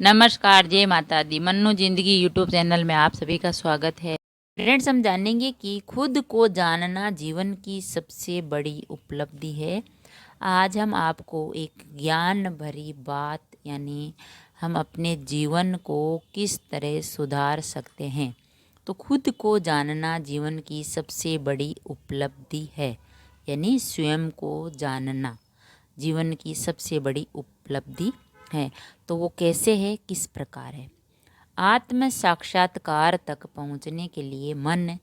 नमस्कार, जय माता दी। मन्नू जिंदगी यूट्यूब चैनल में आप सभी का स्वागत है। फ्रेंड्स, हम जानेंगे कि खुद को जानना जीवन की सबसे बड़ी उपलब्धि है। आज हम आपको एक ज्ञान भरी बात यानी हम अपने जीवन को किस तरह सुधार सकते हैं। तो खुद को जानना जीवन की सबसे बड़ी उपलब्धि है, यानी स्वयं को जानना जीवन की सबसे बड़ी उपलब्धि है। तो वो कैसे है, किस प्रकार है। आत्म साक्षात्कार तक पहुंचने के लिए मन,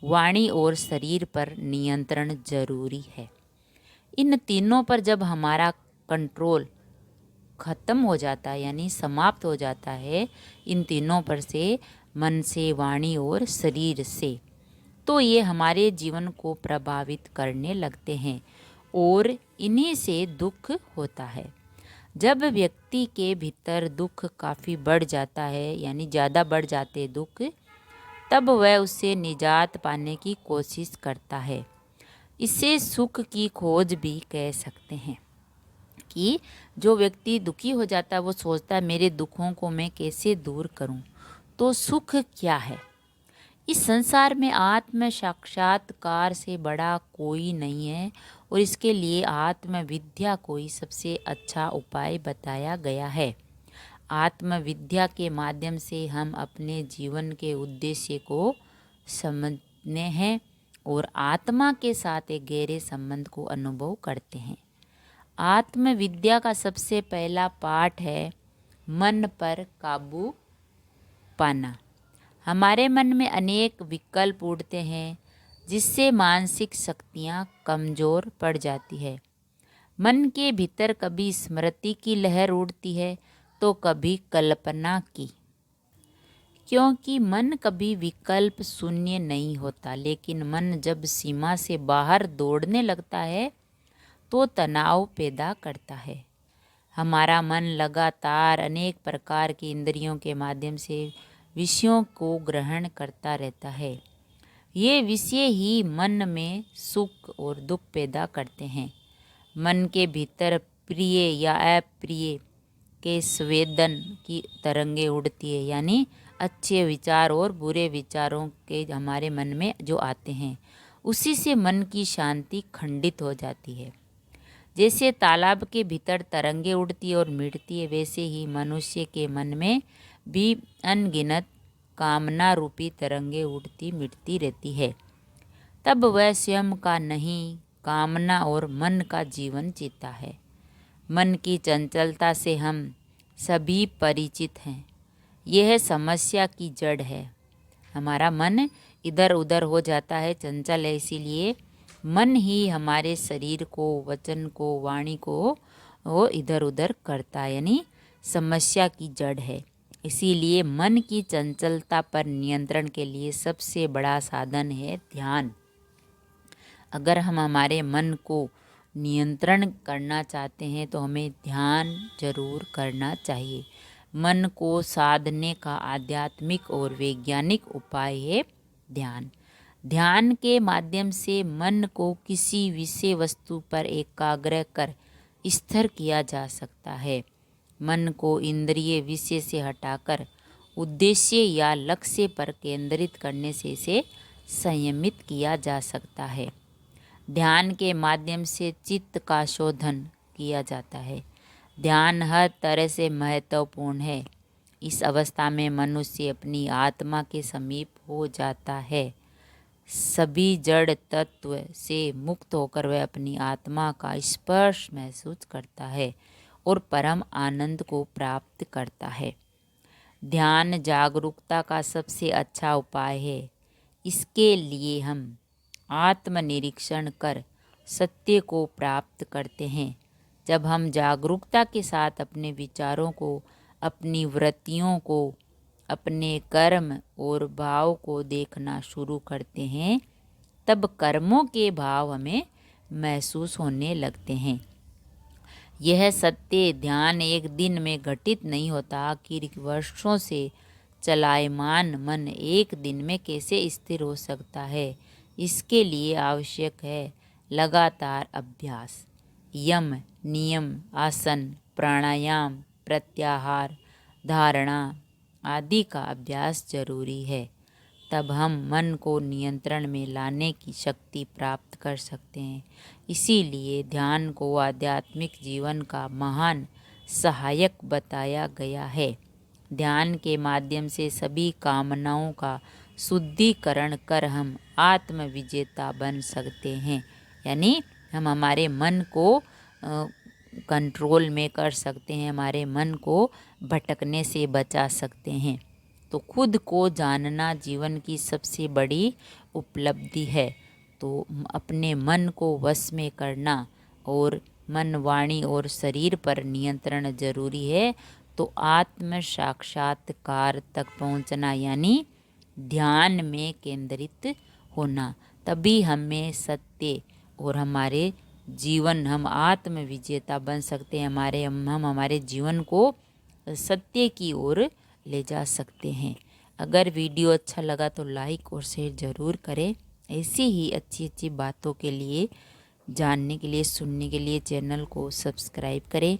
वाणी और शरीर पर नियंत्रण जरूरी है। इन तीनों पर जब हमारा कंट्रोल खत्म हो जाता है यानी समाप्त हो जाता है, इन तीनों पर से, मन से, वाणी और शरीर से, तो ये हमारे जीवन को प्रभावित करने लगते हैं और इन्हीं से दुख होता है। जब व्यक्ति के भीतर दुख काफ़ी बढ़ जाता है यानी ज़्यादा बढ़ जाते दुख, तब वह उससे निजात पाने की कोशिश करता है। इसे सुख की खोज भी कह सकते हैं कि जो व्यक्ति दुखी हो जाता है वो सोचता है मेरे दुखों को मैं कैसे दूर करूं। तो सुख क्या है? इस संसार में आत्म साक्षात्कार से बड़ा कोई नहीं है और इसके लिए आत्मविद्या को ही सबसे अच्छा उपाय बताया गया है। आत्मविद्या के माध्यम से हम अपने जीवन के उद्देश्य को समझने हैं और आत्मा के साथ एक गहरे संबंध को अनुभव करते हैं। आत्मविद्या का सबसे पहला पाठ है मन पर काबू पाना। हमारे मन में अनेक विकल्प उठते हैं जिससे मानसिक शक्तियाँ कमज़ोर पड़ जाती है। मन के भीतर कभी स्मृति की लहर उठती है तो कभी कल्पना की, क्योंकि मन कभी विकल्प शून्य नहीं होता। लेकिन मन जब सीमा से बाहर दौड़ने लगता है तो तनाव पैदा करता है। हमारा मन लगातार अनेक प्रकार की इंद्रियों के माध्यम से विषयों को ग्रहण करता रहता है। ये विषय ही मन में सुख और दुख पैदा करते हैं। मन के भीतर प्रिय या अप्रिय के संवेदन की तरंगें उड़ती है, यानी अच्छे विचार और बुरे विचारों के हमारे मन में जो आते हैं, उसी से मन की शांति खंडित हो जाती है। जैसे तालाब के भीतर तरंगे उड़ती और मिटती है, वैसे ही मनुष्य के मन में भी अनगिनत कामना रूपी तरंगे उड़ती मिटती रहती है। तब वह स्वयं का नहीं, कामना और मन का जीवन जीता है। मन की चंचलता से हम सभी परिचित हैं। यह समस्या की जड़ है। हमारा मन इधर उधर हो जाता है, चंचल है, इसीलिए मन ही हमारे शरीर को, वचन को, वाणी को वो इधर उधर करता है, यानी समस्या की जड़ है। इसीलिए मन की चंचलता पर नियंत्रण के लिए सबसे बड़ा साधन है ध्यान। अगर हम हमारे मन को नियंत्रण करना चाहते हैं तो हमें ध्यान जरूर करना चाहिए। मन को साधने का आध्यात्मिक और वैज्ञानिक उपाय है ध्यान। ध्यान के माध्यम से मन को किसी विषय वस्तु पर एकाग्र कर स्थिर किया जा सकता है। मन को इंद्रिय विषय से हटाकर उद्देश्य या लक्ष्य पर केंद्रित करने से इसे संयमित किया जा सकता है। ध्यान के माध्यम से चित्त का शोधन किया जाता है। ध्यान हर तरह से महत्वपूर्ण है। इस अवस्था में मनुष्य अपनी आत्मा के समीप हो जाता है। सभी जड़ तत्व से मुक्त होकर वह अपनी आत्मा का स्पर्श महसूस करता है और परम आनंद को प्राप्त करता है। ध्यान जागरूकता का सबसे अच्छा उपाय है। इसके लिए हम आत्मनिरीक्षण कर सत्य को प्राप्त करते हैं। जब हम जागरूकता के साथ अपने विचारों को, अपनी वृत्तियों को, अपने कर्म और भाव को देखना शुरू करते हैं, तब कर्मों के भाव हमें महसूस होने लगते हैं। यह सत्य ध्यान एक दिन में घटित नहीं होता। आखिर वर्षों से चलायमान मन एक दिन में कैसे स्थिर हो सकता है? इसके लिए आवश्यक है लगातार अभ्यास। यम, नियम, आसन, प्राणायाम, प्रत्याहार, धारणा आदि का अभ्यास जरूरी है। तब हम मन को नियंत्रण में लाने की शक्ति प्राप्त कर सकते हैं। इसीलिए ध्यान को आध्यात्मिक जीवन का महान सहायक बताया गया है। ध्यान के माध्यम से सभी कामनाओं का शुद्धिकरण कर हम आत्म विजेता बन सकते हैं। यानी हम हमारे मन को कंट्रोल में कर सकते हैं, हमारे मन को भटकने से बचा सकते हैं। तो खुद को जानना जीवन की सबसे बड़ी उपलब्धि है। तो अपने मन को वश में करना और मन, वाणी और शरीर पर नियंत्रण जरूरी है। तो आत्म साक्षात्कार तक पहुंचना यानी ध्यान में केंद्रित होना, तभी हमें सत्य और हमारे जीवन, हम आत्म विजेता बन सकते हैं। हम हमारे जीवन को सत्य की ओर ले जा सकते हैं। अगर वीडियो अच्छा लगा तो लाइक और शेयर ज़रूर करें। ऐसी ही अच्छी अच्छी बातों के लिए, जानने के लिए, सुनने के लिए चैनल को सब्सक्राइब करें।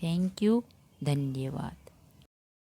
थैंक यू, धन्यवाद।